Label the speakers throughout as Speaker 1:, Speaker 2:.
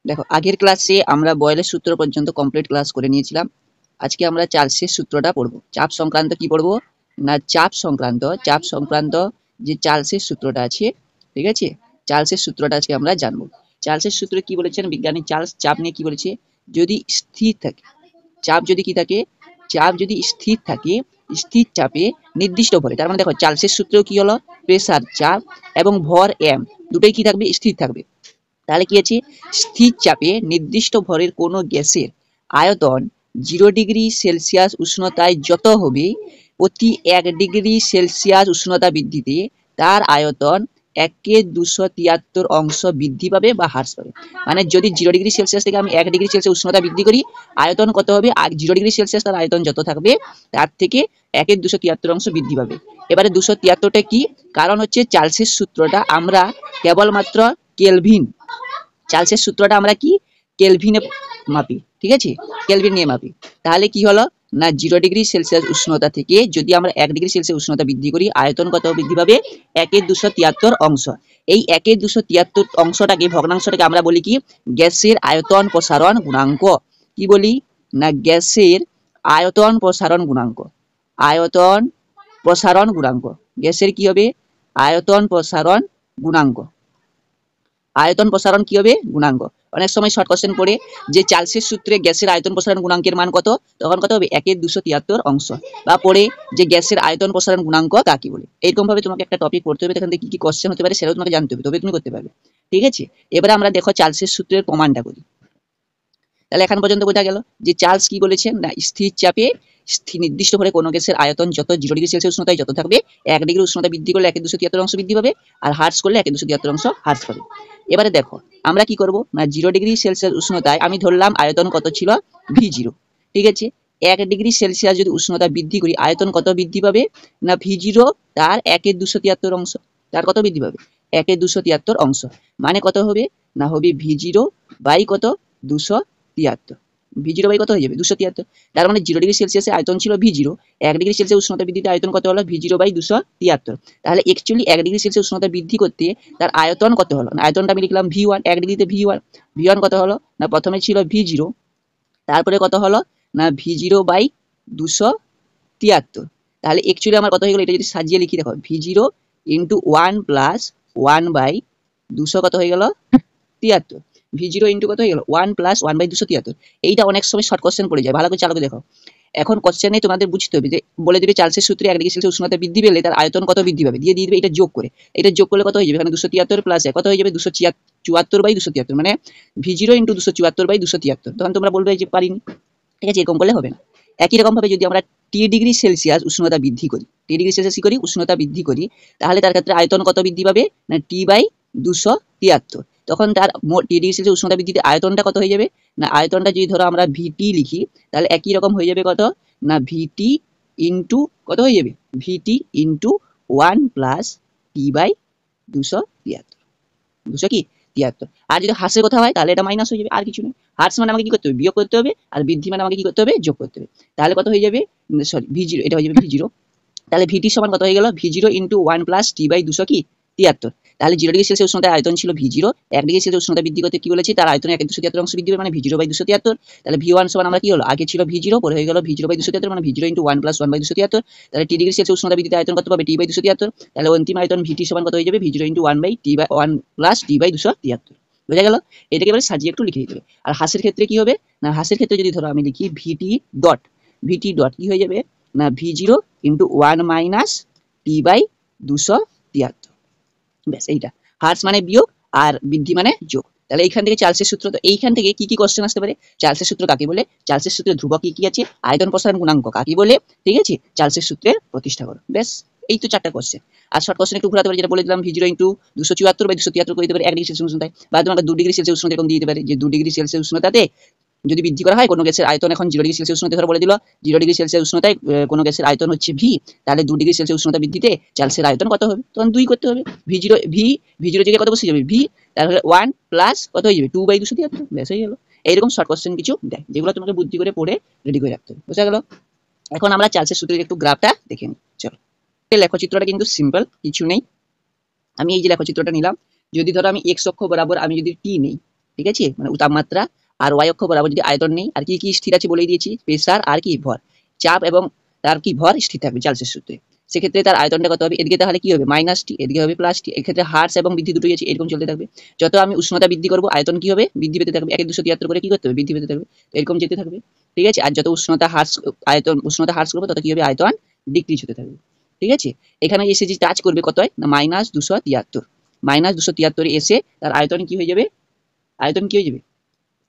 Speaker 1: দেখো আগের ক্লাসে আমরা বয়েলের সূত্র পর্যন্ত কমপ্লিট ক্লাস করে নিয়েছিলাম। আজকে আমরা চার্লসের সূত্রটা পড়বো। চাপ সংক্রান্ত কি পড়বো না চাপ সংক্রান্ত যে চার্লসের সূত্রটা আছে, ঠিক আছে, চার্লসের সূত্রটা আজকে আমরা জানবো। চার্লসের সূত্রে কি বলেছেন বিজ্ঞানী চার্লস চাপ নিয়ে কি বলেছে, যদি স্থির থাকে চাপ, যদি কি থাকে চাপ যদি স্থির থাকে, স্থির চাপে নির্দিষ্ট ভরে, তার মানে দেখো চার্লসের সূত্রেও কি হলো প্রেসার চাপ এবং ভর এম দুটোই কি থাকবে স্থির থাকবে। তাহলে কি আছে স্থির চাপে নির্দিষ্ট ভরের কোনো গ্যাসের আয়তন 0 ডিগ্রি সেলসিয়াস উষ্ণতায় যত হবে, প্রতি 1 ডিগ্রি সেলসিয়াস উষ্ণতা বৃদ্ধিতে তার আয়তন 1/273 অংশ বৃদ্ধি পাবে বা হ্রাস পাবে। মানে যদি 0 ডিগ্রি সেলসিয়াস থেকে আমি 1 ডিগ্রি সেলসিয়াস উষ্ণতা বৃদ্ধি করি, আয়তন কত হবে, 0 ডিগ্রি সেলসিয়াস তার আয়তন যত থাকবে তার থেকে 1/273 অংশ বৃদ্ধি পাবে। এবারে 273টা কি, কারণ হচ্ছে চার্লসের সূত্রটা আমরা কেবলমাত্র কেলভিন, চার্লসের সূত্রটা আমরা কি কেলভিনে মাপি, ঠিক আছে, কেলভিন নিয়ে মাপি। তাহলে কি হলো না 0 ডিগ্রি সেলসিয়াস উষ্ণতা থেকে যদি আমরা 1 ডিগ্রি সেলসিয়াস উষ্ণতা বৃদ্ধি করি, আয়তন কত বৃদ্ধি পাবে 1/273 অংশ। এই 1/273 অংশটাকে ভগ্নাংশটাকে আমরা বলি কি গ্যাসের আয়তন প্রসারণ গুণাঙ্ক। কি বলি না গ্যাসের আয়তন প্রসারণ গুণাঙ্ক, আয়তন প্রসারণ গুণাঙ্ক। গ্যাসের কি হবে আয়তন প্রসারণ গুণাঙ্ক, আয়তন প্রসারণ কি হবে গুণাঙ্ক। অনেক সময় শর্ট কোশ্চেন পড়ে যে চার্লসের সূত্রে গ্যাসের আয়তন প্রসারণ গুণাঙ্কের মান কত, তখন কত হবে 1/273 অংশ। বা পড়ে যে গ্যাসের আয়তন প্রসারণ গুণাঙ্ক কাকে বলে। এরকম ভাবে তোমাকে একটা টপিক পড়তে হবে, এখান থেকে কি কি কোশ্চেন হতে পারে সেটাও তোমাকে জানতে হবে, তবে তুমি করতে পারবে, ঠিক আছে। এবারে আমরা দেখো চার্লসের সূত্রের প্রমাণটা করি। তাহলে এখন পর্যন্ত বোঝা গেল যে চার্লস কি বলেছেন না স্থির চাপে নির্দিষ্ট করে কোনো গ্যাসের আয়তন যত 0 ডিগ্রি সেলসিয়াস উষ্ণতায় যত থাকবে, 1 ডিগ্রি উষ্ণতা বৃদ্ধি করলে 1/273 অংশ বৃদ্ধি পাবে, আর হ্রাস করলে 1/273 অংশ হ্রাস পাবে। এবারে দেখো আমরা কি করব না 0 ডিগ্রি সেলসিয়াস উষ্ণতায় আমি ধরলাম আয়তন কত ছিল V0, ঠিক আছে। 1 ডিগ্রি সেলসিয়াস যদি উষ্ণতা বৃদ্ধি করি আয়তন কত বৃদ্ধি পাবে না V0 তার 1/273 অংশ, তার কত বৃদ্ধি পাবে 1/273 অংশ। মানে কত হবে না হবে V0 বাই কত 273, V0 বাই কত হয়ে যাবে 273। তার মানে 0 ডিগ্রি সেলসিয়াসে আয়তন ছিল V0, 1 ডিগ্রি সেলসিয়াস উষ্ণতা বৃদ্ধিতে আয়তন কত হলো V0 বাই 273। তাহলে অ্যাকচুয়ালি 1 ডিগ্রি সেলসিয়াস উষ্ণতা বৃদ্ধি করতে তার আয়তন কত হলো না, আয়তনটা আমি লিখলাম V1, 1 ডিগ্রিতে V1 কত হলো না প্রথমে ছিল V0, তারপরে কত হলো না V0 বাই 273। তাহলে অ্যাকচুয়ালি আমার কত হয়ে গেল, এটা যদি সাজিয়ে লিখি দেখো V0 ইন্টু 1 প্লাস 1 বাই 200 কত হয়ে গেল 73। V0 ইন্টু কত হয়ে গেল 1 প্লাস 1 বাই 273। এইটা অনেক সময় শর্ট কোশ্চেন পড়ে যায়, ভালো করে চালকে দেখো। এখন কোশ্চেনে তোমাদের বুঝতে হবে যে বলে দিবে চার্লসের সূত্রে 1 ডিগ্রি সেলসিয়াস উষ্ণতা বৃদ্ধি পেলে তার আয়তন কত বৃদ্ধি পাবে, দিয়ে দিবে এটা যোগ করে। এটা যোগ করলে কত হয়ে যাবে এখানে 273 প্লাস কত হয়ে যাবে 274 বাই 273, মানে V0 ইন্টু 274 বাই 273। তখন তোমরা বলবে যে পারিনি, ঠিক আছে, এরকম করলে হবে না। একই রকম ভাবে যদি আমরা T ডিগ্রি সেলসিয়াস উষ্ণতা বৃদ্ধি করি, T ডিগ্রি সেলসিয়াস কি করি উষ্ণতা বৃদ্ধি করি, তাহলে তার ক্ষেত্রে আয়তন কত বৃদ্ধি পাবে না T বাই 273। তখন তার T ডিগ্রি সেলসিয়াস উষ্ণতা বৃদ্ধিতে আয়তনটা কত হয়ে যাবে না আয়তনটা যদি ধরো আমরা VT লিখি, তাহলে একই রকম হয়ে যাবে কত না VT ইন্টু কত হয়ে যাবে VT into 1 plus T by 273, 200 কি 73। আর যদি হ্রাসের কথা হয় তাহলে এটা মাইনাস হয়ে যাবে, আর কিছু নেই। হ্রাস মানে আমাকে কি করতে হবে বিয়োগ করতে হবে, আর বৃদ্ধি মানে আমাকে কি করতে হবে যোগ করতে হবে। তাহলে কত হয়ে যাবে সরি V0, এটা হয়ে যাবে V0। তাহলে VT সমান কত হয়ে গেল V0 into 1 plus T by 200 কি 73। তাহলে 0 ডিগ্রি সেলসিয়াস উষ্ণতার আয়তন ছিল V0, 1 ডিগ্রি সেলসিয়াস উষ্ণতা বৃদ্ধি করতে কি বলেছি তার আয়তন 1/273 অংশ বৃদ্ধি হবে, মানে V0 বাই 273। তাহলে V1 সমান আমরা কি হলো আগে ছিল V0 পরে হয়ে গেল V0 বাই 273, মানে V0 ইন্টু 1 প্লাস 1 বাই 273। তাহলে T ডিগ্রি সেলসিয়াস উষ্ণতা বৃদ্ধিতে আয়তন কত পাবে T বাই 273। তাহলে অন্তিম আয়তন VT সমান কত হয়ে যাবে V0 into 1 by T by 1 plus T by 273। বোঝা গেল। এটাকে এবারে সাজিয়ে একটু লিখে দিতে হবে। আর হ্রাসের ক্ষেত্রে কি হবে না হ্রাসের ক্ষেত্রে যদি ধরো আমি লিখি VT ডট কি হয়ে যাবে না V0 into 1 minus T by 273। ব্যাস এইটা হ্রাস মানে বিয়োগ আর বৃদ্ধি মানে যোগ। তাহলে এইখান থেকে চার্লসের সূত্র, তো এইখান থেকে কি কি কোশ্চেন আসতে পারে, চার্লসের সূত্র কাকে বলে, চার্লসের সূত্রে ধ্রুবক কি কি আছে, আয়তন প্রসারণ গুণাঙ্ক কাকে বলে, ঠিক আছে, চার্লসের সূত্রের প্রতিষ্ঠা করো। ব্যাস এই তো 4টা কোশ্চেন। আর শর্ট কোশ্চেন একটু ঘোরাতে পারে, যেটা বলে দিলাম V0 ইন্টু 274 বাই 273 করে দিতে পারে 1 ডিগ্রি সেলসিয়াস উষ্ণতায়, বা তোমাকে 2 ডিগ্রি সেলসিয়াস উষ্ণতা এরকম দিয়ে দিতে পারে যে 2 ডিগ্রি সেলসিয়াস উষ্ণতাতে যদি বৃদ্ধি করা হয় কোনো গ্যাসের আয়তন এখন 0 ডিগ্রি সেলসিয়াস উষ্ণতা ধরে বলে দিল 0 ডিগ্রি সেলসিয়াস উষ্ণতায় কোনো গ্যাসের আয়তন হচ্ছে V, তাহলে 2 ডিগ্রি সেলসিয়াস উষ্ণতা বৃদ্ধিতে চার্লসের আয়তন কত হবে, তখন 2 করতে হবে। V0 জায়গায় কত বসে যাবে V, তাহলে 1 প্লাস কত হয়ে যাবে 2 বাই 273, ব্যাস হয়ে গেল। এইরকম শর্ট কোশ্চেন কিছু দেয় যেগুলো তোমাকে বুদ্ধি করে পড়ে রেডি করে রাখতে হবে, বুঝা গেল। এখন আমরা চার্লসের সূত্রের একটু গ্রাফটা দেখে নিই। চলো, এই লেখচিত্রটা কিন্তু সিম্পল, কিছু নেই। আমি এই যে লেখচিত্রটা নিলাম, যদি ধরো আমি x অক্ষ বরাবর আমি যদি T নেই, ঠিক আছে, মানে তাপমাত্রা। আর ওয়াই অক্ষ বরাবর যদি আয়তন নেই, আর কি কি স্থির আছে বলেই দিয়েছি, প্রেসার আর কি ভর, চাপ এবং তার কি ভর স্থির থাকবে চার্লসের সূত্রে। সেক্ষেত্রে তার আয়তনটা কত হবে, এদিকে তাহলে কি হবে মাইনাস টি, এদিকে হবে প্লাস টি। এক্ষেত্রে হ্রাস এবং বৃদ্ধি দুটোই আছে, এরকম চলতে থাকবে। যত আমি উষ্ণতা বৃদ্ধি করবো আয়তন কি হবে, বৃদ্ধি পেতে থাকবে। 1/273 করে কি করতে হবে, বৃদ্ধি পেতে থাকবে। তো এরকম যেতে থাকবে, ঠিক আছে। আর যত উষ্ণতা হ্রাস করবো তত কি হবে, আয়তন ডিক্রিজ হতে থাকবে, ঠিক আছে। এখানে এসে যে টাচ করবে কত হয় না -273, -273 এসে তার আয়তন কি হয়ে যাবে, আয়তন কি হয়ে যাবে,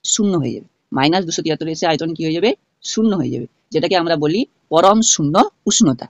Speaker 1: শূন্য হয়ে যাবে। -273 এসে আয়তন কি হয়ে যাবে, শূন্য হয়ে যাবে, যেটাকে আমরা বলি পরম শূন্য উষ্ণতা।